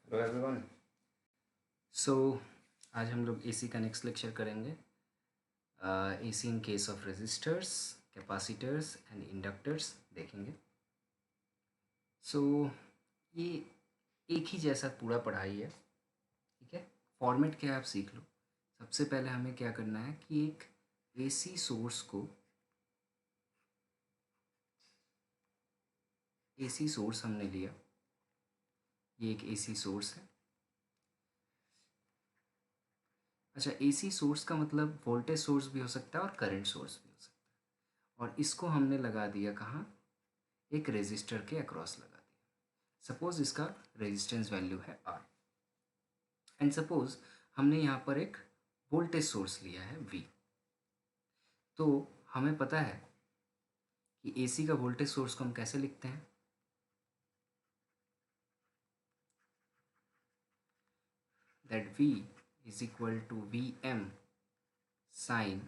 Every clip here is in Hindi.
Hello everyone. सो आज हम लोग एसी का नेक्स्ट लेक्चर करेंगे। AC in case of resistors, capacitors and inductors देखेंगे। सो ये एक ही जैसा पूरा पढ़ाई है, ठीक है। फॉर्मेट क्या है आप सीख लो। सबसे पहले हमें क्या करना है कि एक एसी सोर्स को, एसी सोर्स हमने लिया, ये एक एसी सोर्स है। अच्छा, एसी सोर्स का मतलब वोल्टेज सोर्स भी हो सकता है और करंट सोर्स भी हो सकता है। और इसको हमने लगा दिया कहाँ, एक रेजिस्टर के अक्रॉस लगा दिया। सपोज इसका रेजिस्टेंस वैल्यू है आर, एंड सपोज हमने यहाँ पर एक वोल्टेज सोर्स लिया है वी। तो हमें पता है कि एसी का वोल्टेज सोर्स को हम कैसे लिखते हैं, that V is equal to V M sine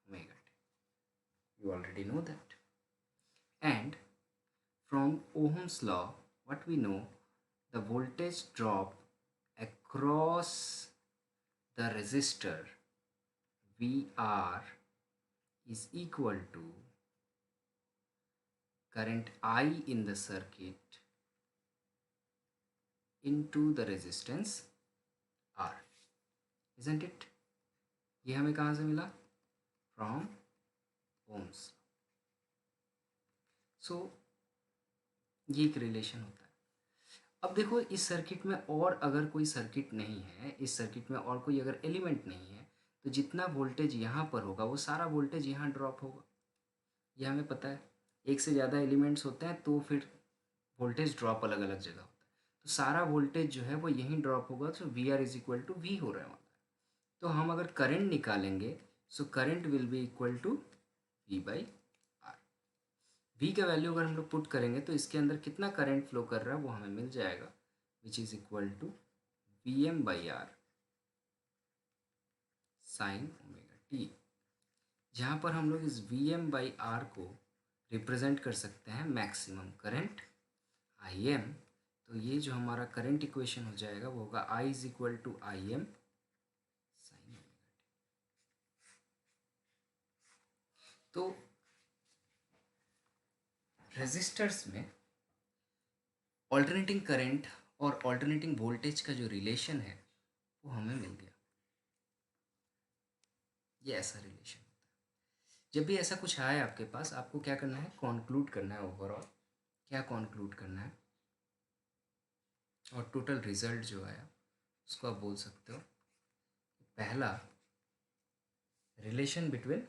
omega T. You already know that. And from Ohm's law, what we know, the voltage drop across the resistor VR is equal to current I in the circuit into the resistance R, isn't it? ये हमें कहाँ से मिला? From Ohm's. So ये एक रिलेशन होता है। अब देखो, इस सर्किट में और अगर कोई सर्किट नहीं है, इस सर्किट में और कोई अगर एलिमेंट नहीं है, तो जितना वोल्टेज यहाँ पर होगा वो सारा वोल्टेज यहाँ ड्रॉप होगा। ये हमें पता है। एक से ज़्यादा एलिमेंट्स होते हैं तो फिर वोल्टेज ड्रॉप अलग अलग जगह होता है, तो सारा वोल्टेज जो है वो यहीं ड्रॉप होगा। तो V R is equal to V हो रहा है वहाँ। तो हम अगर करंट निकालेंगे, so current will be equal to V by R. V का वैल्यू अगर हम लोग पुट करेंगे तो इसके अंदर कितना करंट फ्लो कर रहा है वो हमें मिल जाएगा, which is equal to V M by R sine omega T. जहाँ पर हम लोग इस वी एम बाई आर को रिप्रेजेंट कर सकते हैं मैक्सिमम करंट आई एम। तो ये जो हमारा करंट इक्वेशन हो जाएगा वो होगा I is equal to I M sine omega T. तो रेजिस्टर्स में ऑल्टरनेटिंग करंट और ऑल्टरनेटिंग वोल्टेज का जो रिलेशन है वो हमें मिल गया। ये ऐसा रिलेशन होता है। जब भी ऐसा कुछ आए आपके पास, आपको क्या करना है, कॉन्क्लूड करना है ओवरऑल। क्या कॉन्क्लूड करना है, और टोटल रिजल्ट जो आया उसको आप बोल सकते हो पहला रिलेशन बिटवीन।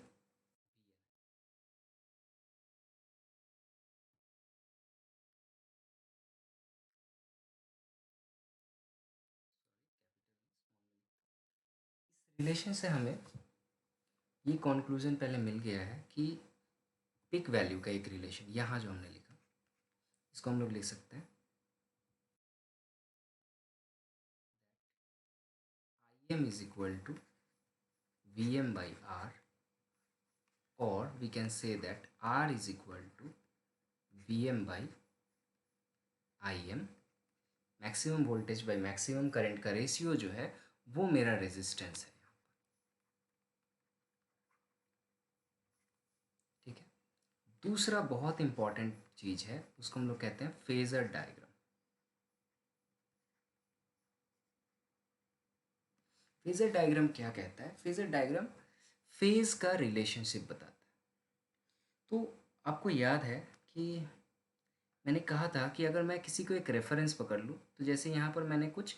रिलेशन से हमें ये कॉन्क्लूजन पहले मिल गया है कि पिक वैल्यू का एक रिलेशन, यहाँ जो हमने लिखा इसको हम लोग लिख सकते हैं I M is equal to V M by R, और we can say that R is equal to V M by I M. Maximum voltage by maximum current का रेशियो जो है वो मेरा रेजिस्टेंस है, ठीक है। दूसरा बहुत इंपॉर्टेंट चीज़ है, उसको हम लोग कहते हैं फेजर डायग्राम। फेजर डायग्राम क्या कहता है? फेजर डायग्राम फेज का रिलेशनशिप बताता है। तो आपको याद है कि मैंने कहा था कि अगर मैं किसी को एक रेफरेंस पकड़ लूँ, तो जैसे यहाँ पर मैंने कुछ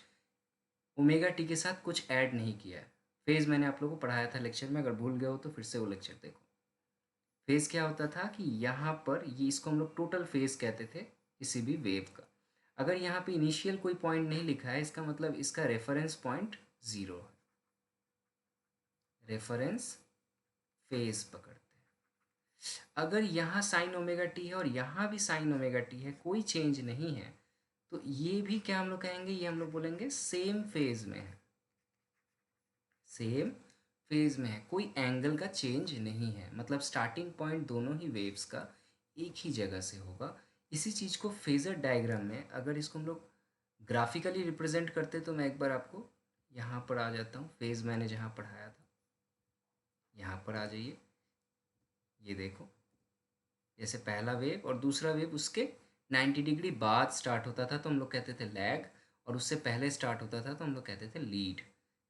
ओमेगा टी के साथ कुछ ऐड नहीं किया है। फेज मैंने आप लोगों को पढ़ाया था लेक्चर में, अगर भूल गए हो तो फिर से वो लेक्चर देखो। फेज क्या होता था कि यहाँ पर ये, इसको हम लोग टोटल फेज कहते थे किसी भी वेव का। अगर यहाँ पे इनिशियल कोई पॉइंट नहीं लिखा है, इसका मतलब इसका रेफरेंस पॉइंट ज़ीरो है। रेफरेंस फेज पकड़ते हैं। अगर यहाँ साइन ओमेगा टी है और यहाँ भी साइन ओमेगा टी है, कोई चेंज नहीं है, तो ये भी क्या हम लोग कहेंगे, ये हम लोग बोलेंगे सेम फेज में है। सेम फेज में है, कोई एंगल का चेंज नहीं है, मतलब स्टार्टिंग पॉइंट दोनों ही वेव्स का एक ही जगह से होगा। इसी चीज़ को फेजर डायग्राम में, अगर इसको हम लोग ग्राफिकली रिप्रेजेंट करते तो मैं एक बार आपको यहाँ पर आ जाता हूँ, फेज़ मैंने जहाँ पढ़ाया था यहाँ पर आ जाइए। ये देखो, जैसे पहला वेव और दूसरा वेव उसके 90 डिग्री बाद स्टार्ट होता था तो हम लोग कहते थे लैग, और उससे पहले स्टार्ट होता था तो हम लोग कहते थे लीड।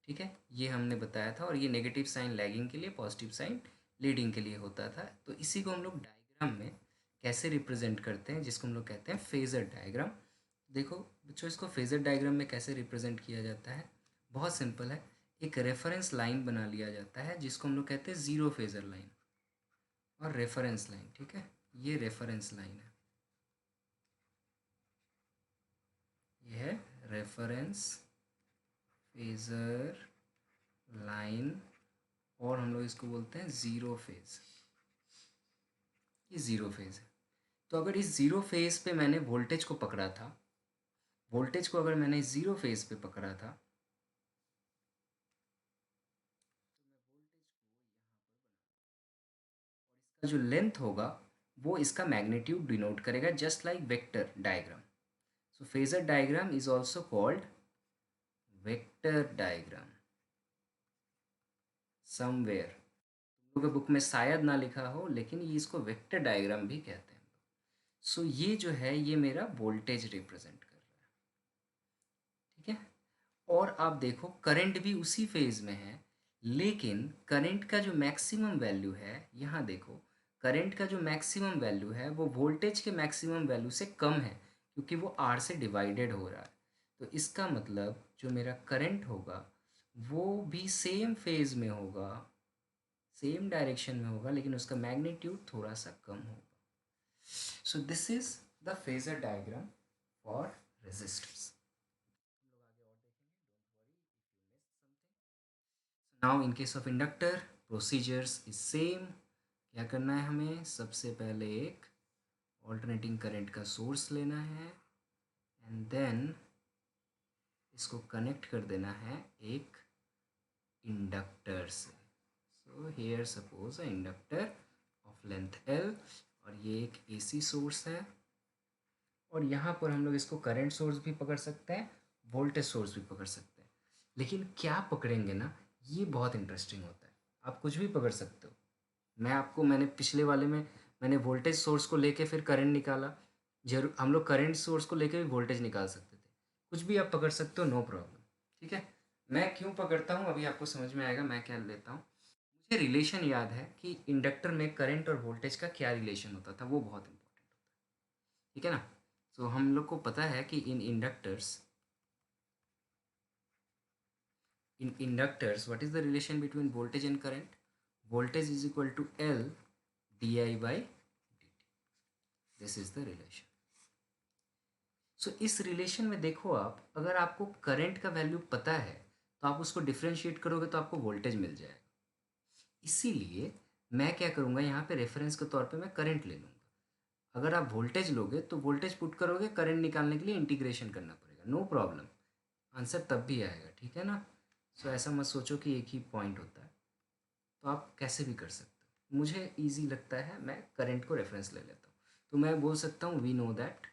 ठीक है, ये हमने बताया था। और ये नेगेटिव साइन लैगिंग के लिए, पॉजिटिव साइन लीडिंग के लिए होता था। तो इसी को हम लोग डायग्राम में कैसे रिप्रेजेंट करते हैं, जिसको हम लोग कहते हैं फेज़र डायग्राम। देखो बच्चों, इसको फेज़र डायग्राम में कैसे रिप्रेजेंट किया जाता है, बहुत सिंपल है। एक रेफरेंस लाइन बना लिया जाता है जिसको हम लोग कहते हैं ज़ीरो फेज़र लाइन और रेफरेंस लाइन। ठीक है, ये रेफरेंस लाइन है, ये है रेफरेंस फेज़र लाइन, और हम लोग इसको बोलते हैं ज़ीरो फेज़। ये ज़ीरो फेज़ है। तो अगर इस ज़ीरो फेज़ पे मैंने वोल्टेज को पकड़ा था, वोल्टेज को अगर मैंने ज़ीरो फेज़ पे पकड़ा था, इसका जो लेंथ होगा वो इसका मैग्नीट्यूड डिनोट करेगा, just like vector diagram. So phasor diagram is also called vector diagram somewhere. तुम लोग के बुक में शायद ना लिखा हो, लेकिन ये इसको वेक्टर डायग्राम भी कहते हैं। सो ये जो है ये मेरा वोल्टेज रिप्रेजेंट कर रहा है। ठीक है, और आप देखो करंट भी उसी फेज में है, लेकिन करंट का जो मैक्सिमम वैल्यू है, यहाँ देखो करंट का जो मैक्सिमम वैल्यू है वो वोल्टेज के मैक्सिमम वैल्यू से कम है, क्योंकि वो आर से डिवाइडेड हो रहा है। तो इसका मतलब जो मेरा करंट होगा वो भी सेम फेज में होगा, सेम डायरेक्शन में होगा, लेकिन उसका मैग्नीट्यूड थोड़ा सा कम होगा। So this is the phasor diagram for resistors. Now in case of inductor procedures is same. क्या करना है हमें, सबसे पहले एक ऑल्टरनेटिंग करंट का सोर्स लेना है एंड देन इसको कनेक्ट कर देना है एक इंडक्टर से। So here suppose a inductor of length L, और ये एक एसी सोर्स है, और यहाँ पर हम लोग इसको करंट सोर्स भी पकड़ सकते हैं, वोल्टेज सोर्स भी पकड़ सकते हैं। लेकिन क्या पकड़ेंगे ना, ये बहुत इंटरेस्टिंग होता है। आप कुछ भी पकड़ सकते हो। मैंने पिछले वाले में मैंने वोल्टेज सोर्स को लेके फिर करंट निकाला। जरूर हम लोग करंट सोर्स को लेके भी वोल्टेज निकाल सकते थे। कुछ भी आप पकड़ सकते हो, नो प्रॉब्लम। ठीक है, मैं क्यों पकड़ता हूँ अभी आपको समझ में आएगा, मैं क्या लेता हूँ। मुझे रिलेशन याद है कि इंडक्टर में करंट और वोल्टेज का क्या रिलेशन होता था, वो बहुत इंपॉर्टेंट होता है। ठीक है ना। सो हम लोग को पता है कि in inductors what is the relation between voltage and current? Voltage is equal to L di by dt. This is the relation. सो इस रिलेशन में देखो, आप अगर आपको करंट का वैल्यू पता है तो आप उसको डिफ्रेंशिएट करोगे तो आपको वोल्टेज मिल जाएगा। इसीलिए मैं क्या करूँगा, यहाँ पे रेफरेंस के तौर पे मैं करंट ले लूँगा। अगर आप वोल्टेज लोगे तो वोल्टेज पुट करोगे, करंट निकालने के लिए इंटीग्रेशन करना पड़ेगा, नो प्रॉब्लम, आंसर तब भी आएगा। ठीक है ना। सो ऐसा मत सोचो कि एक ही पॉइंट होता है, तो आप कैसे भी कर सकते हो। मुझे ईजी लगता है, मैं करंट को रेफरेंस ले लेता हूँ। तो मैं बोल सकता हूँ वी नो दैट,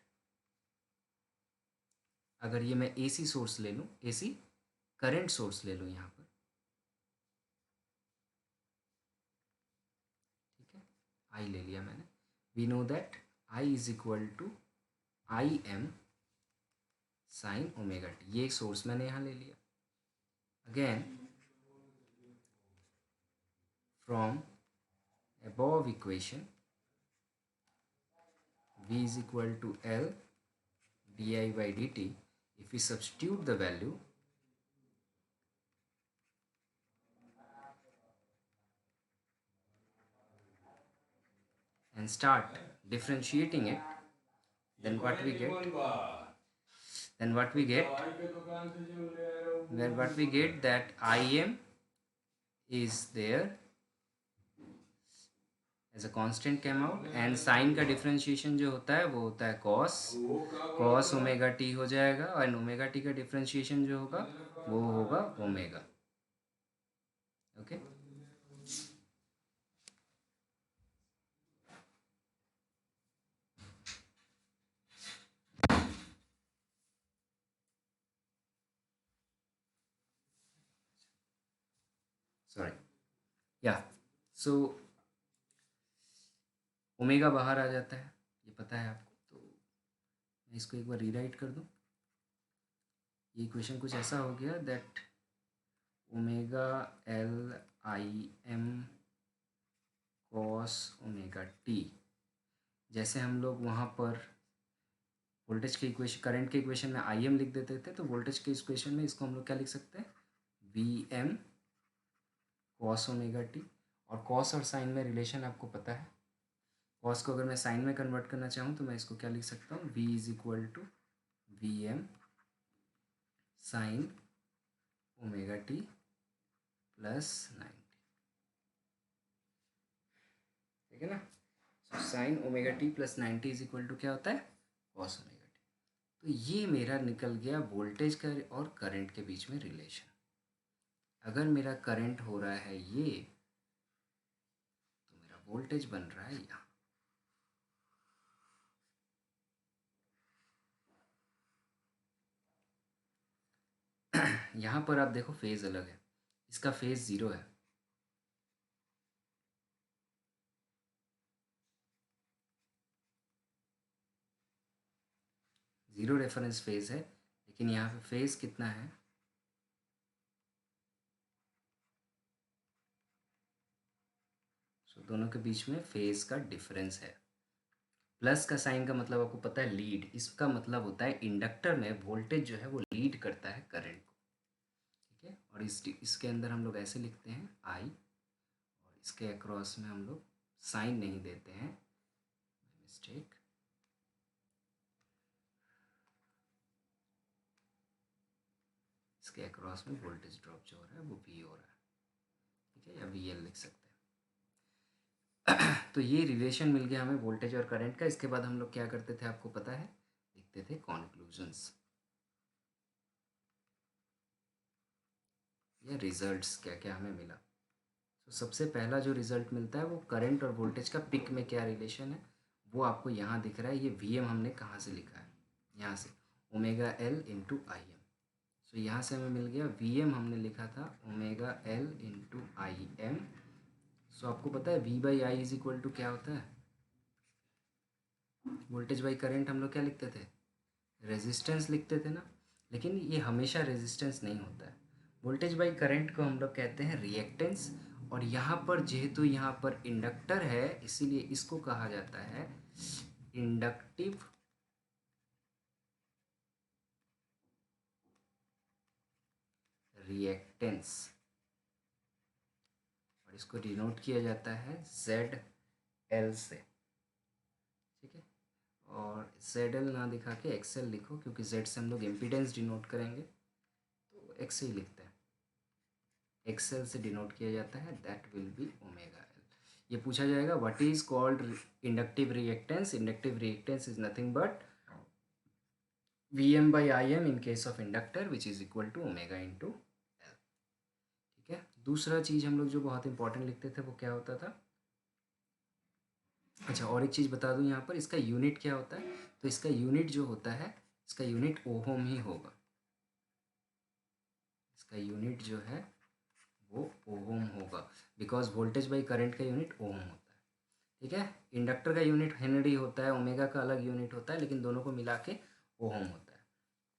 अगर ये मैं एसी सोर्स ले लूँ, एसी करंट सोर्स ले लूँ यहाँ पर, ठीक है, आई ले लिया मैंने। We know that I is equal to I M sine omega T, ये सोर्स मैंने यहाँ ले लिया। Again from above equation v is equal to L di by dt, if we substitute the value, and start differentiating it, then what we get, then what we get then what we get that Im is there as a constant came out, and sine का डिफरेंशिएशन जो होता है वो होता है कॉस ओमेगा टी हो जाएगा, और ओमेगा टी का डिफरेंशिएशन जो होगा वो होगा ओमेगा। ओके, सॉरी, या सो ओमेगा बाहर आ जाता है, ये पता है आपको। तो मैं इसको एक बार रीराइट कर दूँ। ये इक्वेशन कुछ ऐसा हो गया that omega L I M cos omega T, जैसे हम लोग वहाँ पर वोल्टेज के इक्वेशन, करंट के इक्वेशन में आई एम लिख देते थे, तो वोल्टेज के इक्वेशन में इसको हम लोग क्या लिख सकते हैं, V M cos omega T. और कॉस और साइन में रिलेशन आपको पता है, कॉस को अगर मैं साइन में कन्वर्ट करना चाहूँ तो मैं इसको क्या लिख सकता हूँ, v is equal to V M sine omega T plus 90, ठीक है ना। So sine omega T plus 90 is equal to क्या होता है, कॉस ओमेगा टी। तो ये मेरा निकल गया वोल्टेज का और करंट के बीच में रिलेशन। अगर मेरा करंट हो रहा है ये, तो मेरा वोल्टेज बन रहा है यहाँ। यहाँ पर आप देखो फेज अलग है, इसका फेज 0 है, ज़ीरो रेफरेंस फेज है, लेकिन यहाँ पे फेज कितना है, सो दोनों के बीच में फेज का डिफरेंस है। प्लस का साइन का मतलब आपको पता है लीड, इसका मतलब होता है इंडक्टर में वोल्टेज जो है वो लीड करता है करंट को, ठीक है। और इसके अंदर हम लोग ऐसे लिखते हैं आई, और इसके अक्रॉस में हम लोग साइन नहीं देते हैं, मिस्टेक, इसके अक्रॉस में वोल्टेज ड्रॉप जो हो रहा है वो वी हो रहा है, ठीक है, या वी एल लिख सकते हैं। तो ये रिलेशन मिल गया हमें वोल्टेज और करंट का। इसके बाद हम लोग क्या करते थे आपको पता है, लिखते थे कॉन्क्लूजन्स या रिजल्ट्स, क्या क्या हमें मिला। तो सबसे पहला जो रिजल्ट मिलता है वो करंट और वोल्टेज का पिक में क्या रिलेशन है, वो आपको यहाँ दिख रहा है। ये वी एम हमने कहाँ से लिखा है, यहाँ से omega L into I M. So यहाँ से हमें मिल गया वी एम हमने लिखा था omega L into I M. So आपको पता है V by I is equal to क्या होता है, वोल्टेज बाई करंट हम लोग क्या लिखते थे, रेजिस्टेंस लिखते थे ना। लेकिन ये हमेशा रेजिस्टेंस नहीं होता है, वोल्टेज बाई करंट को हम लोग कहते हैं रिएक्टेंस। और यहाँ पर जेहेतु यहाँ पर इंडक्टर है, इसीलिए इसको कहा जाता है इंडक्टिव रिएक्टेंस, और इसको डिनोट किया जाता है जेड एल से, ठीक है। और जेड एल ना दिखा के एक्सएल लिखो, क्योंकि जेड से हम लोग इम्पीडेंस डिनोट करेंगे, तो एक्स ही लिखते हैं, एक्सएल से डिनोट किया जाता है, that will be omega L. ये पूछा जाएगा what is called inductive reactance, inductive reactance is nothing but V M by I M in case of inductor which is equal to omega into L, ठीक है। दूसरा चीज़ हम लोग जो बहुत इंपॉर्टेंट लिखते थे वो क्या होता था, अच्छा और एक चीज़ बता दूं यहाँ पर, इसका यूनिट क्या होता है, तो इसका यूनिट जो होता है, इसका यूनिट ओहम ही होगा, इसका यूनिट जो है वो ओहम होगा, बिकॉज वोल्टेज बाई करंट का यूनिट ओहम होता है, ठीक है। इंडक्टर का यूनिट हेनरी होता है, ओमेगा का अलग यूनिट होता है, लेकिन दोनों को मिला के ओहम होता है।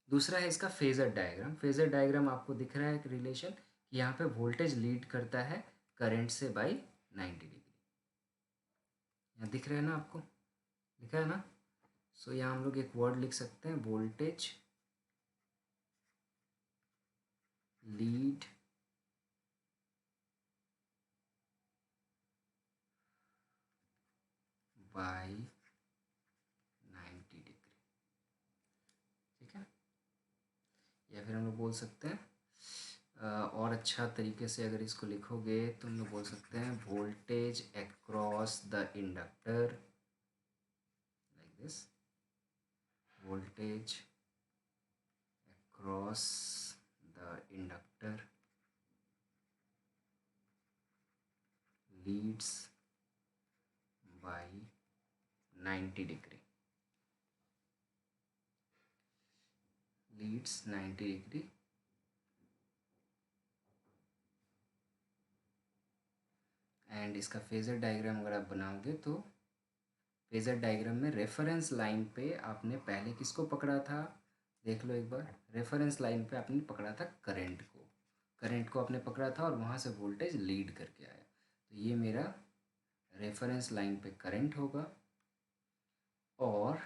दूसरा है इसका फेजर डायग्राम। फेजर डायग्राम आपको दिख रहा है एक रिलेशन कि यहाँ पे वोल्टेज लीड करता है करंट से बाई 90 डिग्री, यहाँ दिख रहा है ना आपको, लिखा है ना। सो यहाँ हम लोग एक वर्ड लिख सकते हैं, वोल्टेज लीड बाई 90 डिग्री, ठीक है। या फिर हम लोग बोल सकते हैं और अच्छा तरीके से अगर इसको लिखोगे तो हम लोग बोल सकते हैं voltage across the inductor, like this, voltage across the inductor leads by 90 degree, leads 90 degree and इसका फेज़र डायग्राम अगर आप बनाओगे तो फेज़र डायग्राम में रेफरेंस लाइन पे आपने पहले किसको पकड़ा था, देख लो एक बार। रेफरेंस लाइन पे आपने पकड़ा था करंट को आपने पकड़ा था और वहाँ से वोल्टेज लीड करके आया। तो ये मेरा रेफरेंस लाइन पे करंट होगा और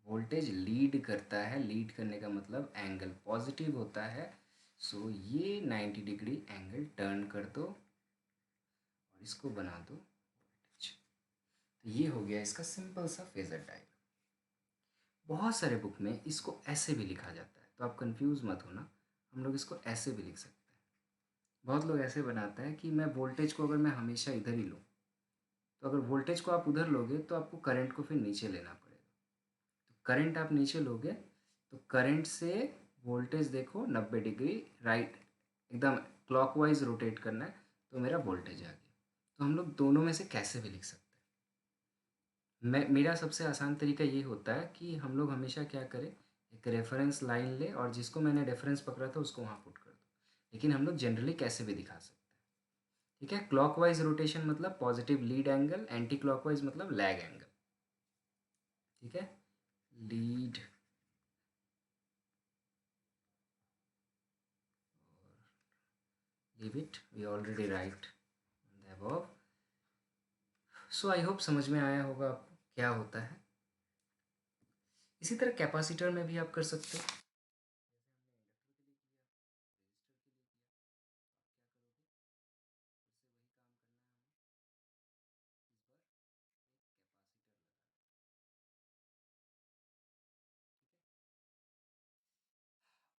वोल्टेज लीड करता है। लीड करने का मतलब एंगल पॉजिटिव होता है। सो ये 90 डिग्री एंगल टर्न कर दो और इसको बना दो वोल्टेज। तो ये हो गया इसका सिंपल सा फेजर डायग्राम। बहुत सारे बुक में इसको ऐसे भी लिखा जाता है, तो आप कंफ्यूज मत होना, हम लोग इसको ऐसे भी लिख सकते हैं। बहुत लोग ऐसे बनाते हैं कि मैं वोल्टेज को अगर मैं हमेशा इधर ही लूँ, तो अगर वोल्टेज को आप उधर लोगे तो आपको करंट को फिर नीचे लेना पड़ेगा। तो करंट आप नीचे लोगे तो करंट से वोल्टेज देखो 90 डिग्री राइट एकदम क्लॉकवाइज रोटेट करना है, तो मेरा वोल्टेज आ गया। तो हम लोग दोनों में से कैसे भी लिख सकते हैं। मेरा सबसे आसान तरीका ये होता है कि हम लोग हमेशा क्या करें, एक रेफरेंस लाइन ले और जिसको मैंने रेफरेंस पकड़ा था उसको वहाँ पुट कर दो। लेकिन हम लोग जनरली कैसे भी दिखा सकते हैं, ठीक है। क्लॉकवाइज रोटेशन मतलब positive lead angle, anti clockwise मतलब लैग एंगल, ठीक है। Lead leave it, we already write the above. So I hope समझ में आया होगा आपको क्या होता है। इसी तरह कैपेसिटर में भी आप कर सकते हो।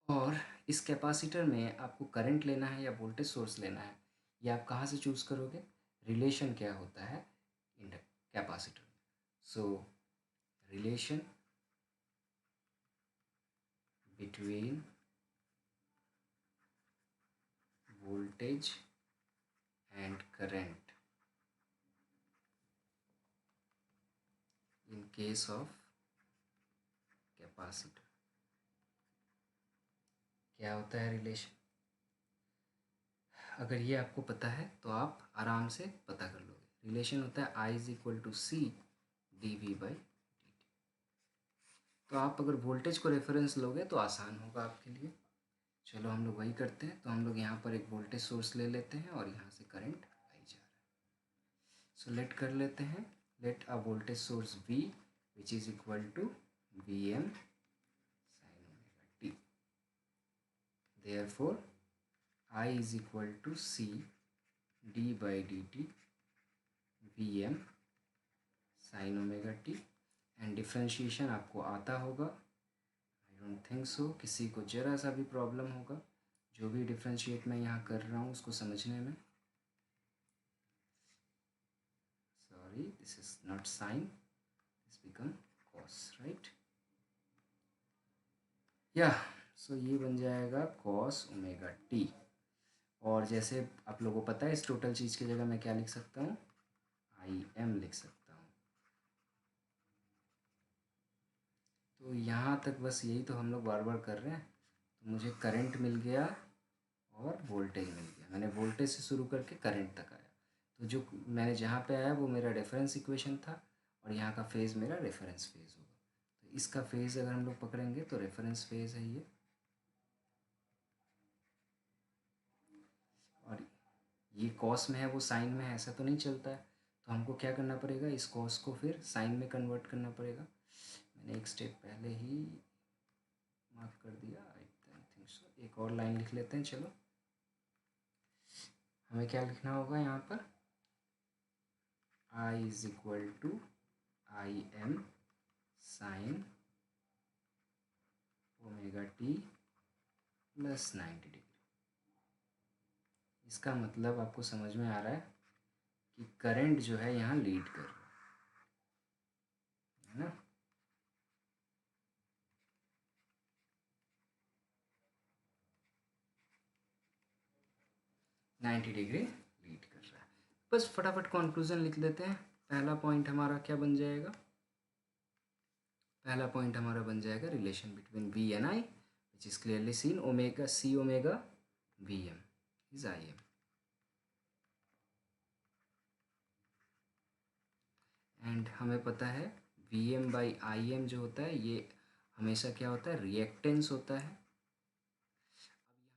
और इस कैपेसिटर में आपको करंट लेना है या वोल्टेज सोर्स लेना है, ये आप कहाँ से चूज़ करोगे, रिलेशन क्या होता है इन कैपेसिटर में। सो relation between voltage and current in case of capacitor, क्या होता है रिलेशन। अगर ये आपको पता है तो आप आराम से पता कर लोगे। रिलेशन होता है I is equal to C D V by D T. तो आप अगर वोल्टेज को रेफरेंस लोगे तो आसान होगा आपके लिए। चलो हम लोग वही करते हैं। तो हम लोग यहाँ पर एक वोल्टेज सोर्स ले लेते हैं और यहाँ से करंट आई जा रहा है। सो लेट कर लेते हैं, let a voltage source V which is equal to V M sine omega T. Therefore I is equal to C d by dt Vm sine omega T. And differentiation आपको आता होगा, आई डोंट थिंक सो किसी को ज़रा सा भी प्रॉब्लम होगा जो भी डिफ्रेंशिएट मैं यहाँ कर रहा हूँ उसको समझने में। Sorry, this is not sine, this become cos, right. या सो ये बन जाएगा कॉस ओमेगा टी। और जैसे आप लोगों को पता है इस टोटल चीज़ की जगह मैं क्या लिख सकता हूँ, आई एम लिख सकता हूँ। तो यहाँ तक बस यही तो हम लोग बार बार कर रहे हैं। तो मुझे करंट मिल गया और वोल्टेज मिल गया। मैंने वोल्टेज से शुरू करके करंट तक आया। तो जो मैंने जहाँ पे आया वो मेरा रेफरेंस इक्वेशन था और यहाँ का फेज़ मेरा रेफरेंस फेज़ होगा। तो इसका फेज़ अगर हम लोग पकड़ेंगे तो रेफरेंस फेज़ है ये, और ये कॉस में है वो साइन में है, ऐसा तो नहीं चलता है। तो हमको क्या करना पड़ेगा, इस कॉस को फिर साइन में कन्वर्ट करना पड़ेगा। मैंने एक स्टेप पहले ही मार्क कर दिया, आई थिंक सो। एक और लाइन लिख लेते हैं। चलो हमें क्या लिखना होगा यहाँ पर, I is equal to I M sine omega T plus 90 degree. इसका मतलब आपको समझ में आ रहा है कि करंट जो है यहाँ लीड कर रहा है ना। 90 डिग्री लीड कर रहा है। बस फटाफट कंक्लूजन लिख देते हैं। पहला पॉइंट हमारा क्या बन जाएगा, पहला पॉइंट हमारा बन जाएगा relation between V and I which is clearly seen omega C omega V M is I M. एंड हमें पता है Vm/Im जो होता है ये हमेशा क्या होता है, रिएक्टेंस होता है।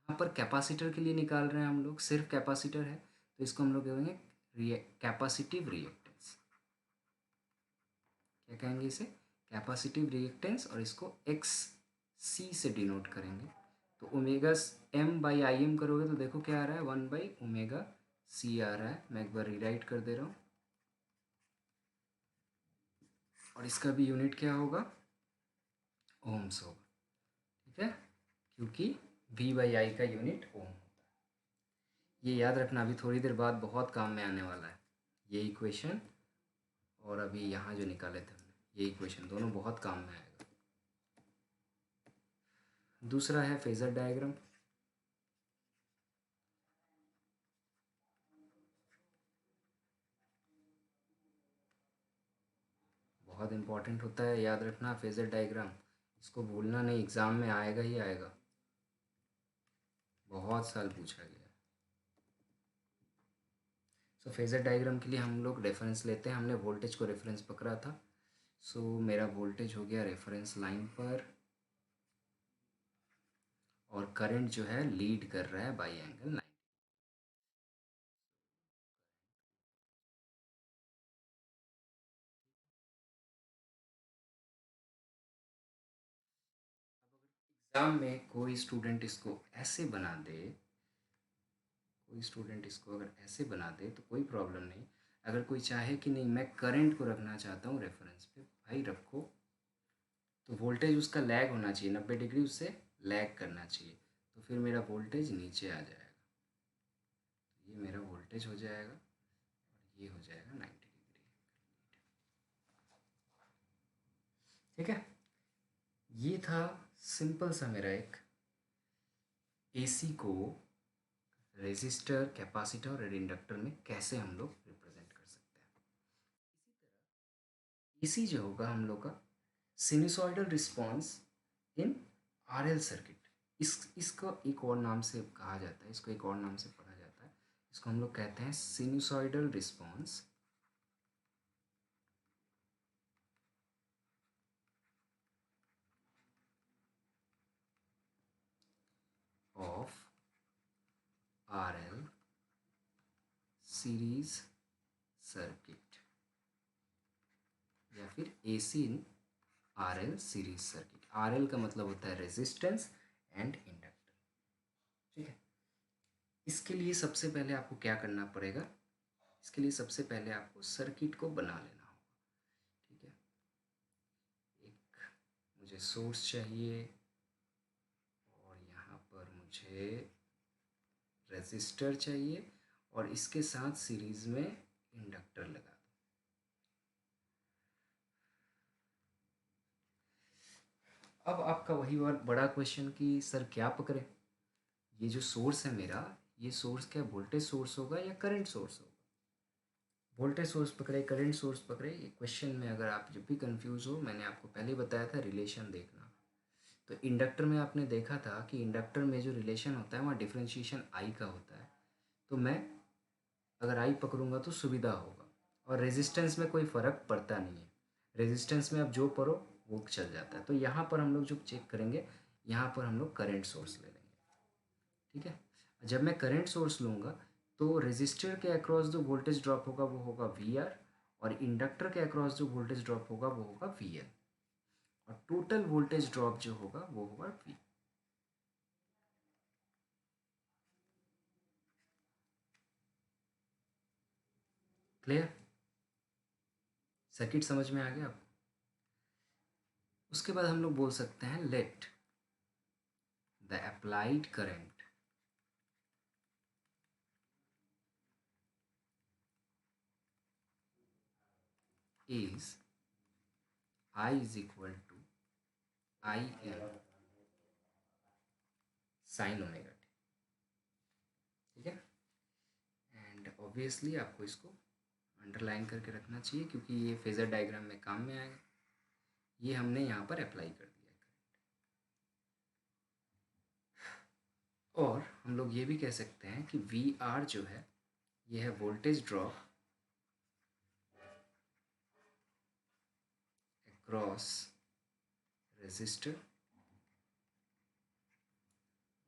यहाँ पर कैपेसिटर के लिए निकाल रहे हैं हम लोग, सिर्फ कैपेसिटर है तो इसको हम लोग कहेंगे कैपेसिटिव रिएक्टेंस। क्या कहेंगे इसे, कैपेसिटिव रिएक्टेंस, और इसको एक्स सी से डिनोट करेंगे। तो ओमेगा M/Im करोगे तो देखो क्या आ रहा है, 1/ω/c आ रहा है। मैं एक बार रीराइट कर दे रहा हूँ, और इसका भी यूनिट क्या होगा, ओम्स होगा। ठीक है, क्योंकि V/I का यूनिट ओम होता है। ये याद रखना, अभी थोड़ी देर बाद बहुत काम में आने वाला है ये इक्वेशन, और अभी यहाँ जो निकाले थे हमने ये इक्वेशन, दोनों बहुत काम में आएगा। दूसरा है फेजर डायग्राम। बहुत इंपॉर्टेंट होता है, याद रखना फेजर डायग्राम, इसको भूलना नहीं, एग्ज़ाम में आएगा ही आएगा, बहुत साल पूछा गया है। सो फेजर डायग्राम के लिए हम लोग रेफरेंस लेते हैं, हमने वोल्टेज को रेफरेंस पकड़ा था। सो मेरा वोल्टेज हो गया रेफरेंस लाइन पर, और करंट जो है लीड कर रहा है बाई एंगल 90। एग्ज़ाम में कोई स्टूडेंट इसको ऐसे बना दे, कोई स्टूडेंट इसको अगर ऐसे बना दे तो कोई प्रॉब्लम नहीं। अगर कोई चाहे कि नहीं मैं करंट को रखना चाहता हूँ रेफरेंस पे, भाई रखो, तो वोल्टेज उसका लैग होना चाहिए, 90 डिग्री उससे लैग करना चाहिए, तो फिर मेरा वोल्टेज नीचे आ जाएगा। ये मेरा वोल्टेज हो जाएगा, और ये हो जाएगा 90 डिग्री। ठीक है, ये था सिंपल सा मेरा एक एसी को रेजिस्टर, कैपेसिटर और इंडक्टर में कैसे हम लोग रिप्रेजेंट कर सकते हैं। एसी जो होगा हम लोग का sinusoidal response in RL circuit, इसको एक और नाम से कहा जाता है, इसको एक और नाम से पढ़ा जाता है, इसको हम लोग कहते हैं sinusoidal response of RL series circuit, या फिर AC in RL series circuit. RL का मतलब होता है रेजिस्टेंस एंड इंडक्टर। ठीक है, इसके लिए सबसे पहले आपको क्या करना पड़ेगा, इसके लिए सबसे पहले आपको सर्किट को बना लेना होगा। ठीक है, एक मुझे सोर्स चाहिए, और यहाँ पर मुझे रेजिस्टर चाहिए, और इसके साथ सीरीज में इंडक्टर लगा दो। अब आपका वही बड़ा क्वेश्चन कि सर क्या पकड़े, ये जो सोर्स है मेरा, ये सोर्स क्या वोल्टेज सोर्स होगा या करंट सोर्स होगा। वोल्टेज सोर्स पकड़े, करंट सोर्स पकड़े, ये क्वेश्चन में अगर आप जब भी कंफ्यूज हो, मैंने आपको पहले बताया था रिलेशन देखना। तो इंडक्टर में आपने देखा था कि इंडक्टर में जो रिलेशन होता है वहाँ डिफरेंशिएशन आई का होता है, तो मैं अगर आई पकड़ूंगा तो सुविधा होगा, और रेजिस्टेंस में कोई फ़र्क पड़ता नहीं है, रेजिस्टेंस में आप जो पढ़ो वो चल जाता है। तो यहाँ पर हम लोग जो चेक करेंगे, यहाँ पर हम लोग करंट सोर्स ले लेंगे। ठीक है, जब मैं करंट सोर्स लूँगा तो रेजिस्टर के अक्रॉस जो वोल्टेज ड्रॉप होगा वो होगा VR, और इंडक्टर के अक्रॉस जो वोल्टेज ड्रॉप होगा वो होगा VL, और टोटल वोल्टेज ड्रॉप जो होगा वो होगा V। क्लियर, सर्किट समझ में आ गया आपको। उसके बाद हम लोग बोल सकते हैं let the applied current is I is equal to IM sin omega T. ठीक है, एंड ऑब्वियसली आपको इसको अंडरलाइन करके रखना चाहिए, क्योंकि ये फेजर डायग्राम में काम में आएगा। ये हमने यहाँ पर अप्लाई कर दिया है। और हम लोग ये भी कह सकते हैं कि VR जो है ये है वोल्टेज ड्रॉप अक्रॉस रेजिस्टर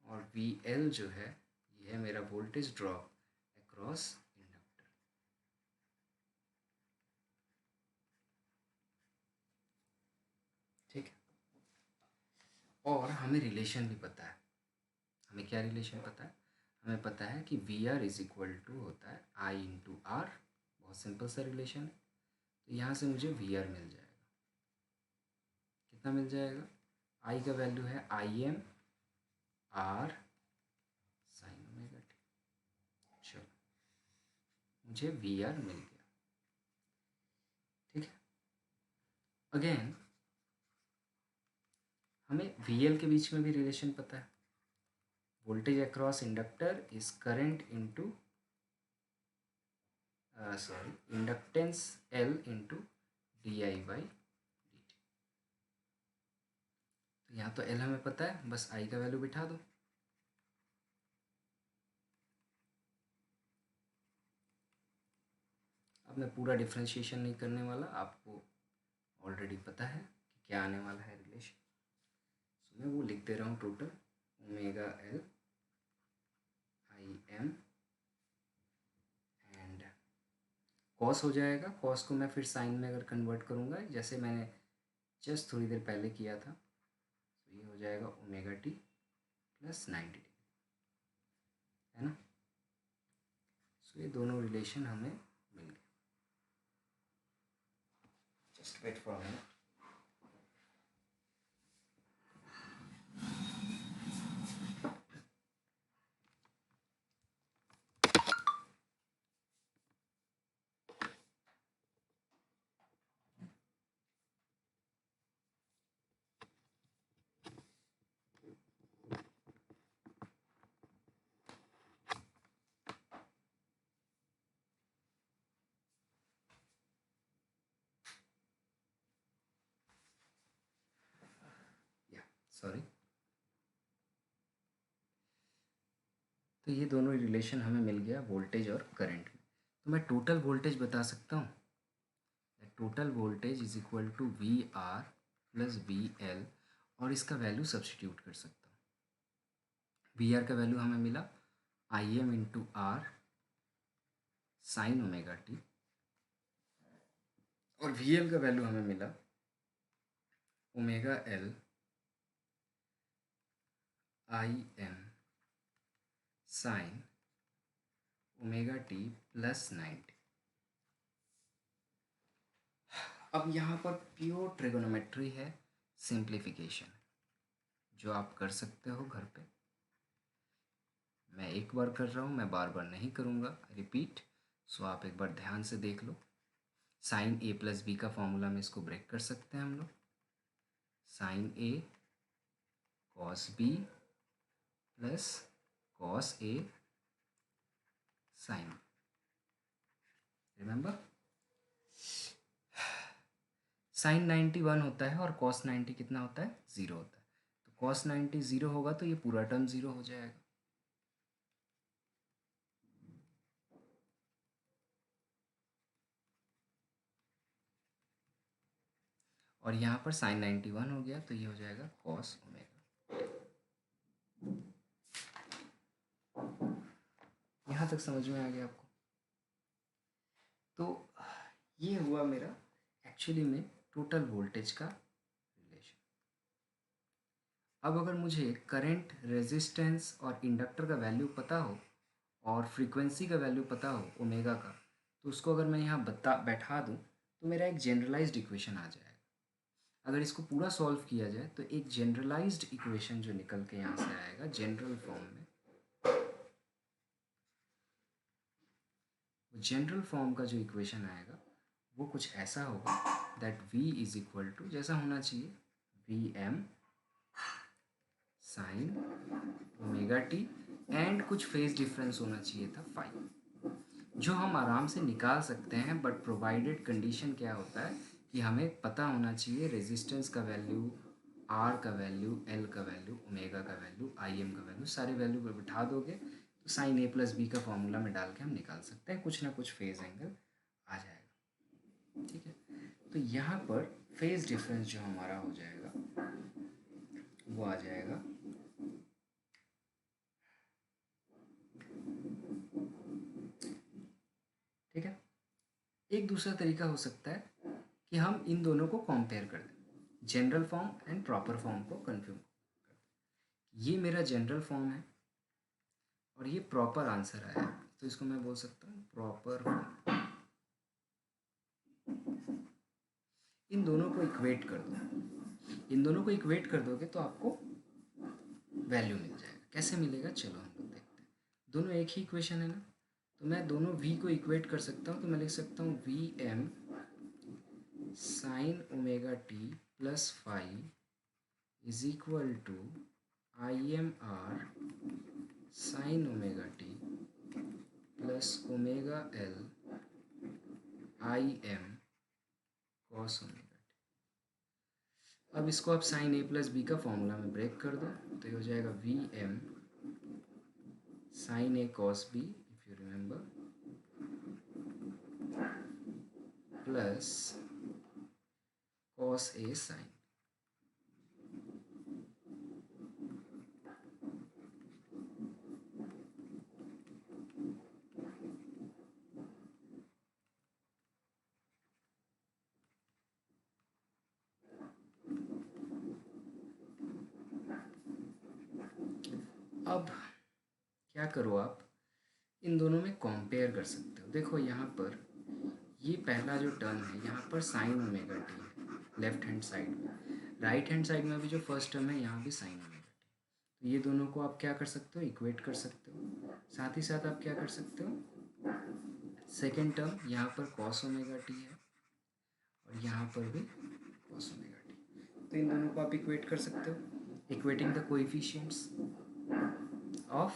और वी एल जो है ये है मेरा वोल्टेज ड्रॉप अक्रॉस इंडक्टर। ठीक है, और हमें रिलेशन भी पता है। हमें क्या रिलेशन पता है? हमें पता है कि V R is equal to होता है आई इंटू आर। बहुत सिंपल सा रिलेशन है। तो यहाँ से मुझे वी आर मिल जाएगा। कितना मिल जाएगा? आई का वैल्यू है I M R sine omega T. चलो, मुझे वी आर मिल गया। ठीक है, अगेन हमें वी एल के बीच में भी रिलेशन पता है। Voltage across inductor is current into inductance L into D I by D T. तो यहाँ तो एल हमें पता है, बस आई का वैल्यू बिठा दो। अब मैं पूरा डिफ्रेंशिएशन नहीं करने वाला, आपको ऑलरेडी पता है कि क्या आने वाला है रिलेशन। मैं वो लिख दे रहा हूँ total omega L I M and cos हो जाएगा। कॉस को मैं फिर साइन में अगर कन्वर्ट करूँगा जैसे मैंने जस्ट थोड़ी देर पहले किया था, तो ये हो जाएगा ओमेगा टी प्लस 90 डिग्री, है ना। सो ये दोनों रिलेशन हमें मिल गए। Just wait for a minute. Sorry, तो ये दोनों रिलेशन हमें मिल गया वोल्टेज और करंट में। तो मैं टोटल वोल्टेज बता सकता हूँ। Total voltage is equal to V R plus V L, और इसका वैल्यू सब्सटीट्यूट कर सकता हूँ। वी आर का वैल्यू हमें मिला I M into R sine omega T, और वी एल का वैल्यू हमें मिला omega L I M sine omega T plus 90। अब यहाँ पर प्योर ट्रिगोनोमेट्री है, सिंप्लीफिकेशन है, जो आप कर सकते हो घर पे। मैं एक बार कर रहा हूँ, मैं बार बार नहीं करूँगा, रिपीट। सो आप एक बार ध्यान से देख लो। साइन ए प्लस बी का फॉर्मूला में इसको ब्रेक कर सकते हैं हम लोग। Sign A cos B plus cos A sign, remember sign 90 1 होता है और कॉस 90 कितना होता है? 0 होता है। तो कॉस 90 0 होगा तो ये पूरा टर्म 0 हो जाएगा। और यहाँ पर साइन 91 हो गया तो ये हो जाएगा कॉस ओमेगा। यहाँ तक समझ में आ गया आपको? तो ये हुआ मेरा एक्चुअली में टोटल वोल्टेज का रिलेशन। अब अगर मुझे करंट, रेजिस्टेंस और इंडक्टर का वैल्यू पता हो और फ्रीक्वेंसी का वैल्यू पता हो ओमेगा का, तो उसको अगर मैं यहाँ बैठा दूँ तो मेरा एक जनरलाइज्ड इक्वेशन आ जाएगा। अगर इसको पूरा सॉल्व किया जाए तो एक जनरलाइज्ड इक्वेशन जो निकल के यहाँ से आएगा जनरल फॉर्म में, जनरल फॉर्म का जो इक्वेशन आएगा वो कुछ ऐसा होगा that v is equal to जैसा होना चाहिए V M sine omega T and कुछ फेज डिफरेंस होना चाहिए था फाइव, जो हम आराम से निकाल सकते हैं। बट प्रोवाइडेड कंडीशन क्या होता है कि हमें पता होना चाहिए रेजिस्टेंस का वैल्यू, आर का वैल्यू, एल का वैल्यू, ओमेगा का वैल्यू, आई एम का वैल्यू। सारे वैल्यू पर बिठा दोगे तो साइन ए प्लस बी का फॉर्मूला में डाल के हम निकाल सकते हैं, कुछ ना कुछ फेज एंगल आ जाएगा। ठीक है, तो यहाँ पर फेज डिफरेंस जो हमारा हो जाएगा वो आ जाएगा ठीक है। एक दूसरा तरीका हो सकता है कि हम इन दोनों को कंपेयर कर दें, general form and proper form को कन्फ्यूम। ये मेरा जनरल फॉर्म है और ये प्रॉपर आंसर आया है, तो इसको मैं बोल सकता हूँ प्रॉपर फॉर्म। इन दोनों को इक्वेट कर दो, इन दोनों को इक्वेट कर दोगे तो आपको वैल्यू मिल जाएगा। कैसे मिलेगा चलो हम लोग देखते हैं। दोनों एक ही इक्वेशन है ना, तो मैं दोनों v को इक्वेट कर सकता हूँ, तो मैं लिख सकता हूँ V M sine omega T plus five is equal to I M R sine omega T plus omega L I M cos omega T. अब इसको आप साइन ए प्लस बी का फॉर्मूला में ब्रेक कर दो, तो ये हो जाएगा V M sine A cos B if you remember plus cos A sine. अब क्या करो आप इन दोनों में कंपेयर कर सकते हो। देखो यहाँ पर ये पहला जो टर्म है यहाँ पर साइन ओमेगा टी है लेफ्ट हैंड साइड में, राइट हैंड साइड में भी जो फर्स्ट टर्म है यहाँ भी साइन ओमेगा टी। तो ये दोनों को आप क्या कर सकते हो, इक्वेट कर सकते हो। साथ ही साथ आप क्या कर सकते हो, सेकेंड टर्म यहाँ पर कॉस ओमेगा टी है और यहाँ पर भी कॉस ओमेगा टी, तो इन दोनों को आप इक्वेट कर सकते हो, equating the coefficients of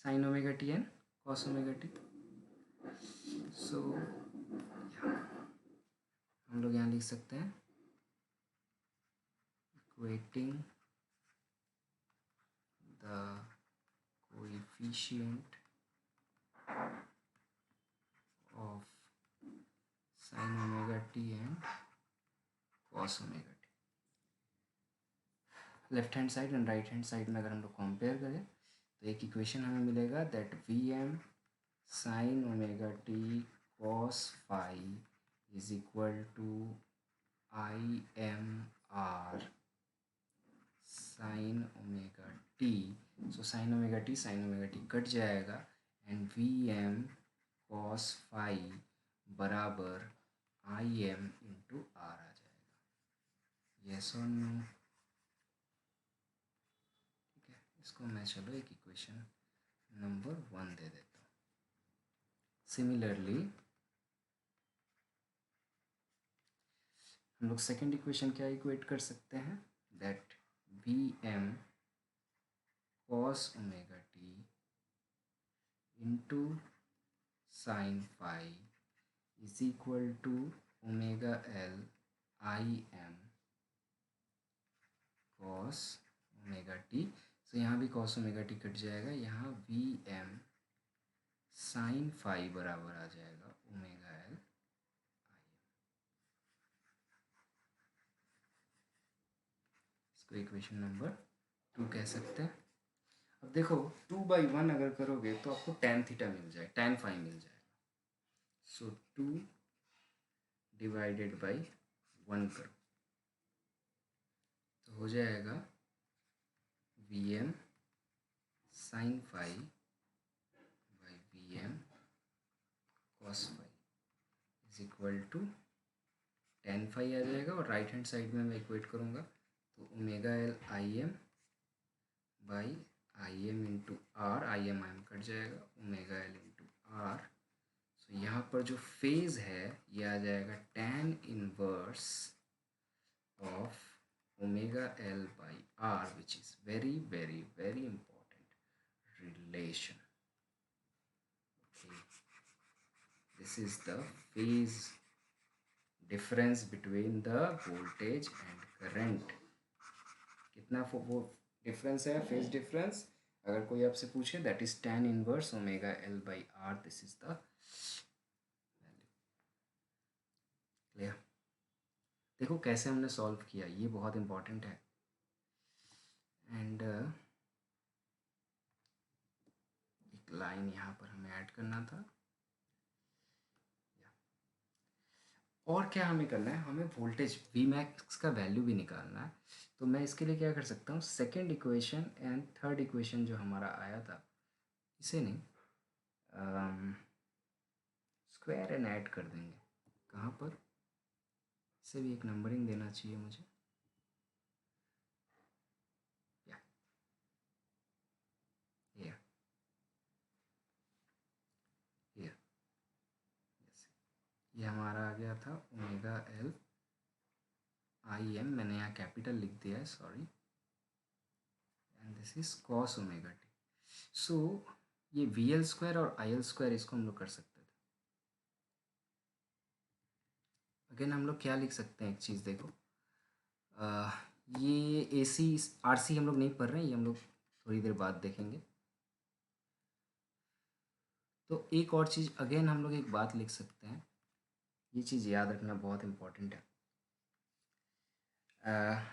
sine omega T and cos omega t. So हम लोग यहाँ लिख सकते हैं equating the coefficient of sine omega T and cos omega t. Left hand side and right hand side में अगर हम लोग कंपेयर करें तो एक इक्वेशन हमें मिलेगा that V M sine omega t cos phi is equal to I M R sine omega t. So sine omega t cut जाएगा and V M cos phi बराबर आई एम इंटू आर आ जाएगा। यस और नो? ठीक है, इसको मैं चलो एक इक्वेशन नंबर 1 दे देता हूँ। सिमिलरली हम लोग सेकेंड इक्वेशन क्या इक्वेट कर सकते हैं, that V M cos omega t into sine phi is equal to omega L I M cos omega t. So यहाँ भी कॉस ओमेगा टी कट जाएगा, यहाँ वी एम साइन फाइव बराबर आ जाएगा ओमेगा एल आई एम। इसको इक्वेशन नंबर 2 कह सकते हैं। अब देखो 2/1 अगर करोगे तो आपको tan थीटा मिल जाएगा, tan फाइव मिल जाएगा। सो 2 डिवाइडेड बाई 1 करो तो हो जाएगा V M sine phi by V M cos phi is equal to tan phi आ जाएगा और राइट हैंड साइड में मैं इक्वेट करूँगा तो omega L I M by I M into R, I M cut जाएगा, omega L into R. So यहाँ पर जो फेज है ये आ जाएगा tan inverse of omega L by R, which is very very very important relation. Okay, this is the phase difference between the voltage and current. कितना वो डिफरेंस है, फेज डिफरेंस? अगर कोई आपसे पूछे that is tan inverse omega L by R, this is the value. Clear? देखो कैसे हमने सॉल्व किया, ये बहुत इम्पॉर्टेंट है। एंड एक लाइन यहाँ पर हमें ऐड करना था। और क्या हमें करना है, हमें वोल्टेज वी मैक्स का वैल्यू भी निकालना है। तो मैं इसके लिए क्या कर सकता हूँ, second equation and third equation जो हमारा आया था, इसे नहीं स्क्वायर एंड ऐड कर देंगे। कहाँ पर, इसे भी एक नंबरिंग देना चाहिए मुझे। या ये ये ये हमारा आ गया था ओमेगा एल आई एम, मैंने यहाँ कैपिटल लिख दिया है, sorry, and this is cos omega t. So ये वी एल स्क्वायर और आई एल स्क्वायर, इसको हम लोग कर सकते थे। अगेन हम लोग क्या लिख सकते हैं, एक चीज़ देखो, ये ए सी आर सी हम लोग नहीं पढ़ रहे हैं, ये हम लोग थोड़ी देर बाद देखेंगे। तो एक और चीज़ अगेन हम लोग एक बात लिख सकते हैं, ये चीज़ याद रखना बहुत इम्पॉर्टेंट है।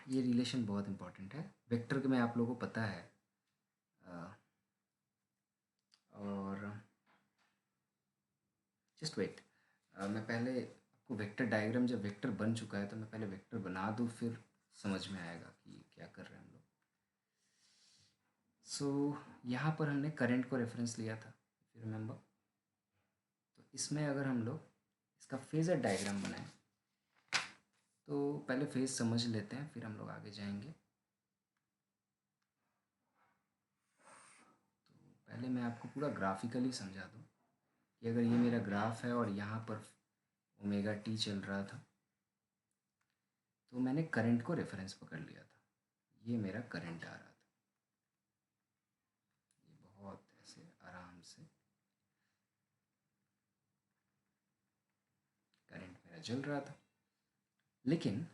ये रिलेशन बहुत इम्पॉर्टेंट है, वेक्टर में आप लोगों को पता है। और जस्ट वेट, मैं पहले आपको वेक्टर डायग्राम, जब वेक्टर बन चुका है तो मैं पहले वेक्टर बना दूँ, फिर समझ में आएगा कि क्या कर रहे हैं हम लोग। सो यहाँ पर हमने करंट को रेफरेंस लिया था, फिर रिमेंबर। तो इसमें अगर हम लोग इसका फेज़र डायग्राम बनाएं, तो पहले फेज समझ लेते हैं, फिर हम लोग आगे जाएंगे। तो पहले मैं आपको पूरा ग्राफिकली समझा दूँ कि अगर ये मेरा ग्राफ है और यहाँ पर ओमेगा टी चल रहा था, तो मैंने करंट को रेफरेंस पकड़ लिया था, ये मेरा करंट आ रहा था, ये बहुत ऐसे आराम से करंट मेरा चल रहा था। लेकिन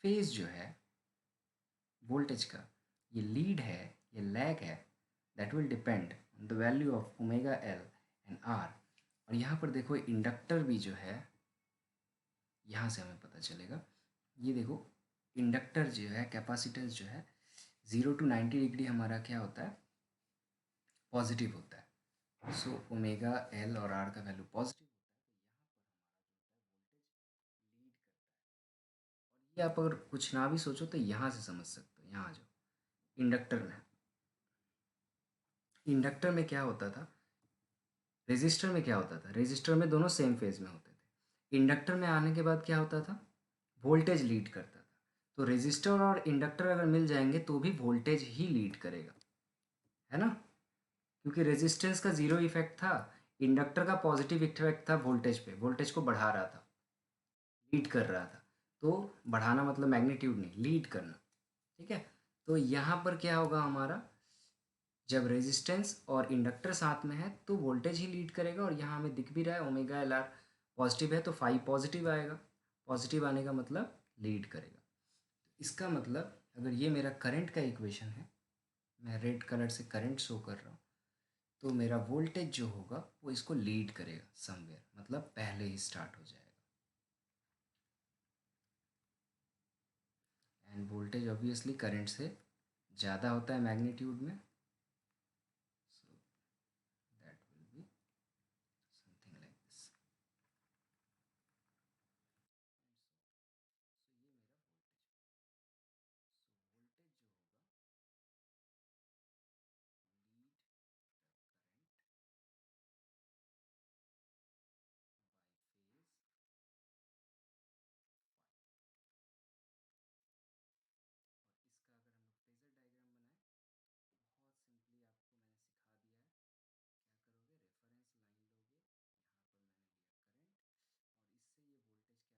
फेज जो है वोल्टेज का, ये लीड है, ये लैग है, that will depend on the value of omega L and R. और यहाँ पर देखो इंडक्टर भी जो है, यहाँ से हमें पता चलेगा, ये देखो इंडक्टर जो है, कैपेसिटेंस जो है, 0 to 90 डिग्री हमारा क्या होता है, पॉजिटिव होता है। सो ओमेगा एल और आर का वैल्यू पॉजिटिव होता है, तो यहाँ पर हमारा जो है वोल्टेज लीड करता है। और ये आप अगर कुछ ना भी सोचो तो यहाँ से समझ सकते हो, यहाँ आ जाओ। इंडक्टर में क्या होता था, रेजिस्टर में क्या होता था, रेजिस्टर में दोनों सेम फेज में होते थे। इंडक्टर में आने के बाद क्या होता था, वोल्टेज लीड करता था। तो रेजिस्टर और इंडक्टर अगर मिल जाएंगे तो भी वोल्टेज ही लीड करेगा, है ना, क्योंकि रेजिस्टेंस का जीरो इफेक्ट था, इंडक्टर का पॉजिटिव इफेक्ट था वोल्टेज पे, वोल्टेज को बढ़ा रहा था, लीड कर रहा था। तो बढ़ाना मतलब मैग्नीट्यूड नहीं, लीड करना, ठीक है। तो यहाँ पर क्या होगा हमारा, जब रेजिस्टेंस और इंडक्टर साथ में है तो वोल्टेज ही लीड करेगा। और यहाँ हमें दिख भी रहा है ओमेगा एल आर पॉजिटिव है तो फाई पॉजिटिव आएगा, पॉजिटिव आने का मतलब लीड करेगा। इसका मतलब अगर ये मेरा करंट का इक्वेशन है, मैं रेड कलर से करंट शो कर रहा हूँ, तो मेरा वोल्टेज जो होगा वो इसको लीड करेगा समवेयर, मतलब पहले ही स्टार्ट हो जाएगा। एंड वोल्टेज ऑब्वियसली करंट से ज़्यादा होता है मैग्नीट्यूड में, so that will be something like this.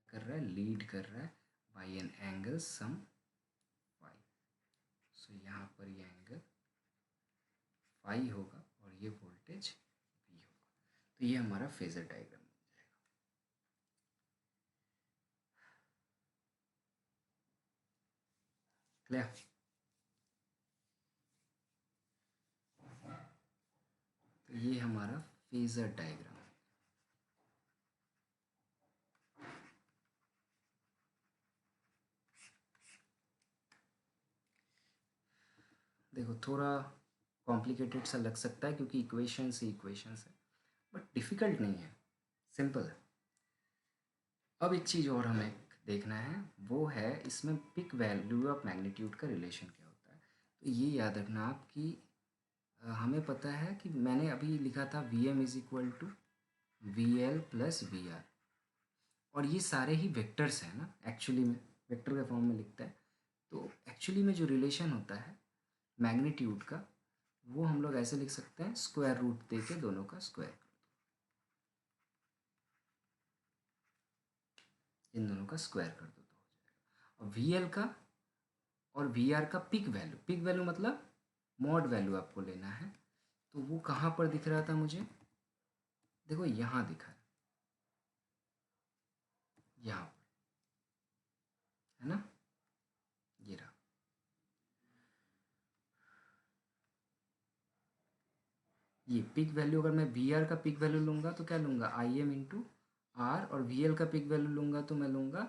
कर रहा है, लीड कर रहा है by an angle some phi. So यहाँ पर ये एंगल फाई होगा और ये वोल्टेज वी होगा। तो ये हमारा फेजर डायग्राम बन जाएगा। क्लियर। तो ये हमारा फेजर डायग्राम है। देखो थोड़ा कॉम्प्लिकेटेड सा लग सकता है क्योंकि इक्वेशंस ही इक्वेशंस है, बट डिफ़िकल्ट नहीं है, सिंपल है। अब एक चीज़ और हमें देखना है, वो है इसमें पिक वैल्यू ऑफ मैग्नीट्यूड का रिलेशन क्या होता है। तो ये याद रखना आप कि हमें पता है कि मैंने अभी लिखा था V M is equal to V L plus V R, और ये सारे ही वेक्टर्स हैं ना, एक्चुअली में वेक्टर के फॉर्म में लिखता है। तो एक्चुअली में जो रिलेशन होता है मैग्नीट्यूड का, वो हम लोग ऐसे लिख सकते हैं, स्क्वायर रूट दे के दोनों का स्क्वायर, इन दोनों का स्क्वायर कर दो तो हो जाएगा। और वी एल का और वी आर का पिक वैल्यू मतलब मॉड वैल्यू आपको लेना है। तो वो कहाँ पर दिख रहा था मुझे, देखो यहाँ दिखा है, यहाँ पर है ना, ये रहा। ये पिक वैल्यू, अगर मैं वी आर का पिक वैल्यू लूँगा तो क्या लूँगा, आई एम इंटू आर, और वी एल का पिक वैल्यू लूँगा तो मैं लूँगा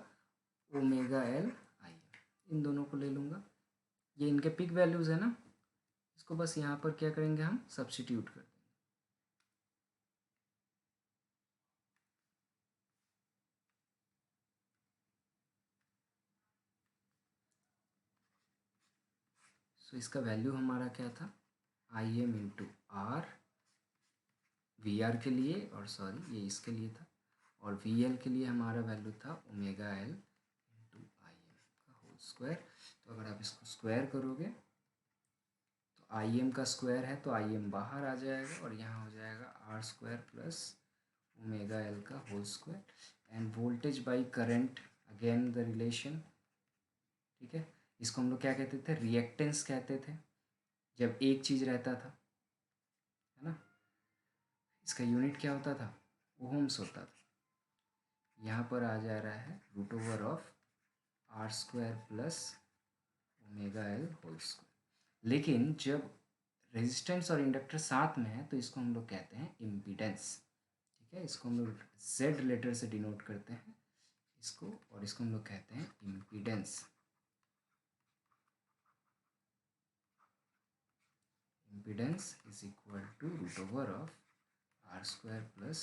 ओमेगा एल आई एम, इन दोनों को ले लूँगा। ये इनके पिक वैल्यूज़ है ना, इसको बस यहाँ पर क्या करेंगे, हम सब्स्टिट्यूट कर देंगे। सो इसका वैल्यू हमारा क्या था, I M into R V R के लिए, और सॉरी ये इसके लिए था, और वी एल के लिए हमारा वैल्यू था omega L into I M का होल स्क्वायर। तो अगर आप इसको स्क्वायर करोगे तो आई एम का स्क्वायर है तो आई एम बाहर आ जाएगा, और यहाँ हो जाएगा R square plus omega L का whole square. And voltage by current, again the relation, ठीक है। इसको हम लोग क्या कहते थे, रिएक्टेंस कहते थे जब एक चीज़ रहता था, है ना। इसका यूनिट क्या होता था, ओम्स होता था। यहाँ पर आ जा रहा है root over of R square plus omega L whole square. लेकिन जब रेजिस्टेंस और इंडक्टर साथ में है तो इसको हम लोग कहते हैं इम्पीडेंस, ठीक है। इसको हम लोग जेड लेटर से डिनोट करते हैं इसको, और इसको हम लोग कहते हैं impedance. Impedance is equal to root over of R square plus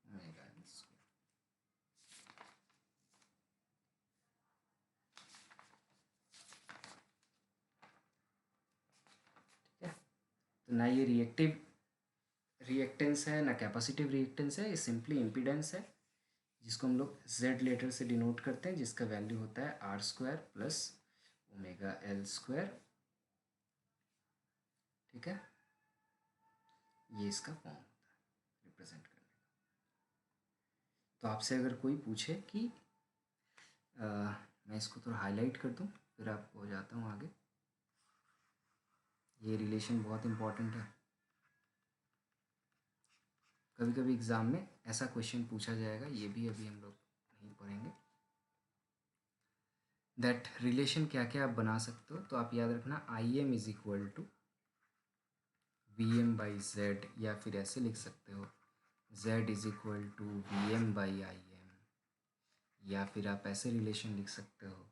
omega L square. ठीक है, तो ना ये रिएक्टेंस है ना कैपेसिटिव रिएक्टेंस है, ये सिंपली इम्पीडेंस है, जिसको हम लोग जेड लेटर से डिनोट करते हैं, जिसका वैल्यू होता है R square plus omega L square, ठीक है। ये इसका फॉर्म होता है रिप्रेजेंट करने का। तो आपसे अगर कोई पूछे कि मैं इसको थोड़ा हाईलाइट कर दूं, फिर आपको हो जाता हूँ आगे। ये रिलेशन बहुत इंपॉर्टेंट है, कभी कभी एग्ज़ाम में ऐसा क्वेश्चन पूछा जाएगा, ये भी अभी हम लोग नहीं पढ़ेंगे। दैट रिलेशन क्या क्या आप बना सकते हो, तो आप याद रखना I M is equal to V M by Z, या फिर ऐसे लिख सकते हो Z is equal to V M by I M, या फिर आप ऐसे रिलेशन लिख सकते हो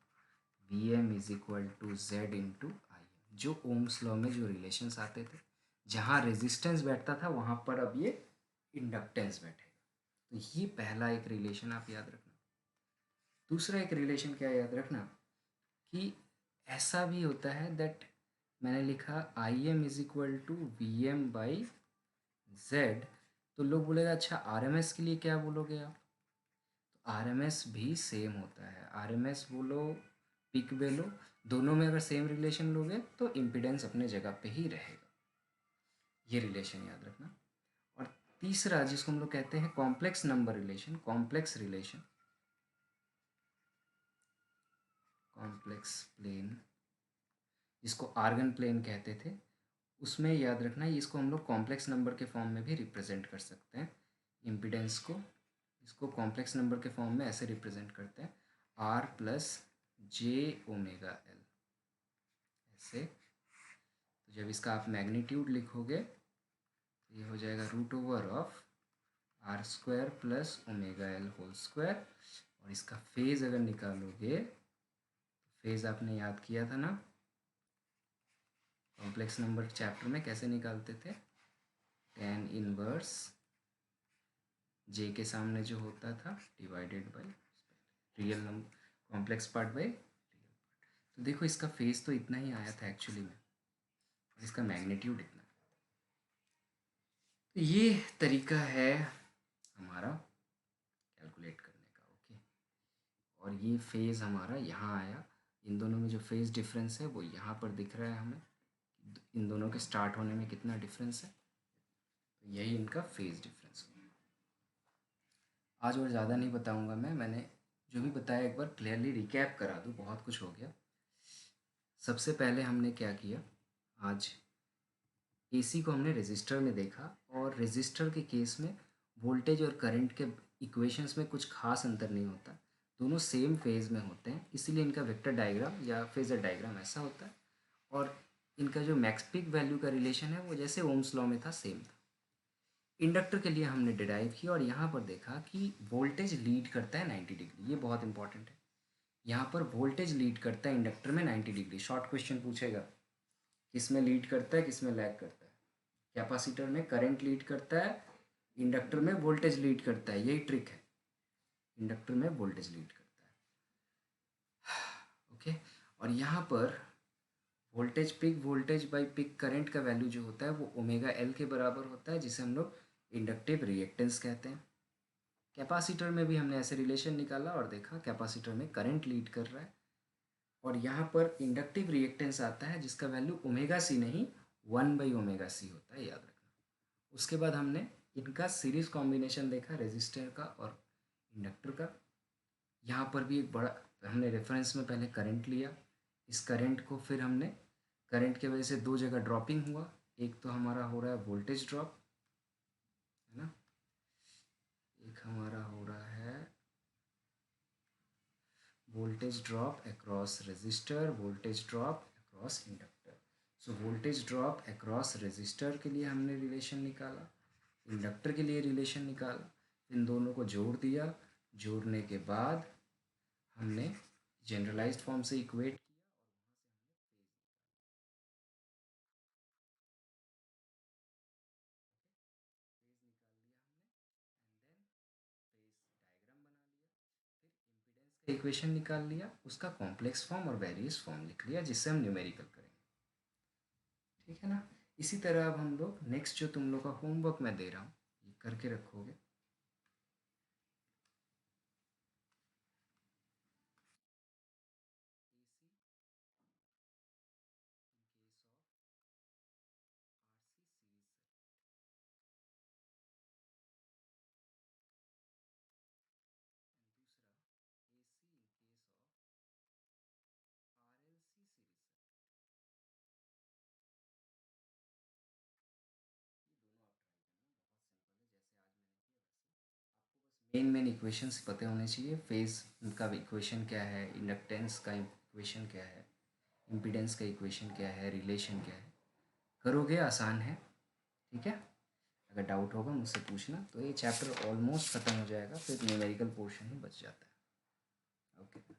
V M is equal to Z into I M. जो ओम्स लॉ में जो रिलेशंस आते थे, जहाँ रेजिस्टेंस बैठता था वहाँ पर अब ये इंडक्टेंस बैठेगा। तो ये पहला एक रिलेशन आप याद रखना। दूसरा एक रिलेशन क्या याद रखना, कि ऐसा भी होता है दैट मैंने लिखा I M is equal to V M by Z, तो लोग बोलेगा अच्छा आर एम एस के लिए क्या बोलोगे आप, तो आर एम एस भी सेम होता है। आर एम एस बोलो पिक बोलो, दोनों में अगर सेम रिलेशन लोगे तो इम्पिडेंस अपने जगह पे ही रहेगा। ये रिलेशन याद रखना। और तीसरा जिसको हम लोग कहते हैं complex number relation, complex plane, जिसको आर्गन प्लेन कहते थे, उसमें याद रखना इसको हम लोग कॉम्प्लेक्स नंबर के फॉर्म में भी रिप्रेजेंट कर सकते हैं इम्पिडेंस को। इसको कॉम्प्लेक्स नंबर के फॉर्म में ऐसे रिप्रेजेंट करते हैं R plus J omega L, ऐसे। तो जब इसका आप मैग्नीट्यूड लिखोगे तो ये हो जाएगा root over of R square plus omega L whole square. और इसका फेज़ अगर निकालोगे, तो फेज़ आपने याद किया था ना, कॉम्प्लेक्स नंबर चैप्टर में कैसे निकालते थे, tan इनवर्स जे के सामने जो होता था divided by real number complex part by real part. तो देखो इसका फेस तो इतना ही आया था एक्चुअली में, और इसका मैग्नीट्यूड इतना। तो ये तरीका है हमारा कैलकुलेट करने का। ओके, और ये फेज़ हमारा यहाँ आया, इन दोनों में जो फेज़ डिफरेंस है वो यहाँ पर दिख रहा है हमें, इन दोनों के स्टार्ट होने में कितना डिफरेंस है, तो यही इनका फेज़ डिफरेंस है। आज और ज़्यादा नहीं बताऊँगा मैंने जो भी बताया एक बार क्लियरली रिकैप करा दूँ, बहुत कुछ हो गया। सबसे पहले हमने क्या किया, आज एसी को हमने रेजिस्टर में देखा, और रेजिस्टर के केस में वोल्टेज और करंट के इक्वेशंस में कुछ खास अंतर नहीं होता, दोनों सेम फेज़ में होते हैं, इसीलिए इनका वेक्टर डायग्राम या फेज़र डायग्राम ऐसा होता है। और इनका जो मैक्स पीक वैल्यू का रिलेशन है वो जैसे ओम्स लॉ में था सेम था। इंडक्टर के लिए हमने डिराइव किया और यहाँ पर देखा कि वोल्टेज लीड करता है 90 डिग्री, ये बहुत इंपॉर्टेंट है। यहाँ पर वोल्टेज लीड करता है इंडक्टर में 90 डिग्री। शॉर्ट क्वेश्चन पूछेगा किस में लीड करता है, किस में लैग करता है। कैपेसिटर में करंट लीड करता है, इंडक्टर में वोल्टेज लीड करता है, यही ट्रिक है, इंडक्टर में वोल्टेज लीड करता है। ओके, और यहाँ पर वोल्टेज बाई पिक करंट का वैल्यू जो होता है वो ओमेगा एल के बराबर होता है, जिसे हम लोग इंडक्टिव रिएक्टेंस कहते हैं। कैपेसिटर में भी हमने ऐसे रिलेशन निकाला और देखा कैपेसिटर में करंट लीड कर रहा है, और यहाँ पर इंडक्टिव रिएक्टेंस आता है जिसका वैल्यू ओमेगा सी नहीं 1/ओमेगा सी होता है, याद रखना। उसके बाद हमने इनका सीरीज कॉम्बिनेशन देखा, रेजिस्टर का और इंडक्टर का। यहाँ पर भी एक बड़ा हमने रेफरेंस में पहले करंट लिया, इस करंट को फिर हमने करंट की वजह से दो जगह ड्रॉपिंग हुआ, एक तो हमारा हो रहा है वोल्टेज ड्रॉप, है ना, एक हमारा हो रहा है voltage drop across resistor, voltage drop across inductor. So voltage drop across resistor के लिए हमने रिलेशन निकाला, इंडक्टर के लिए रिलेशन निकाला, इन दोनों को जोड़ दिया, जोड़ने के बाद हमने जनरलाइज्ड फॉर्म से इक्वेट इक्वेशन निकाल लिया, उसका कॉम्प्लेक्स फॉर्म और वेरियस फॉर्म लिख लिया, जिससे हम न्यूमेरिकल करेंगे। ठीक है ना। इसी तरह अब हम लोग नेक्स्ट जो तुम लोग का होमवर्क मैं दे रहा हूँ ये करके रखोगे। मेन इक्वेशंस पते होने चाहिए, फेज का इक्वेशन क्या है, इंडक्टेंस का इक्वेशन क्या है, इम्पीडेंस का इक्वेशन क्या है, रिलेशन क्या है। करोगे आसान है, ठीक है। अगर डाउट होगा मुझसे पूछना। तो ये चैप्टर ऑलमोस्ट ख़त्म हो जाएगा, फिर न्यूमेरिकल पोर्शन ही बच जाता है। ओके।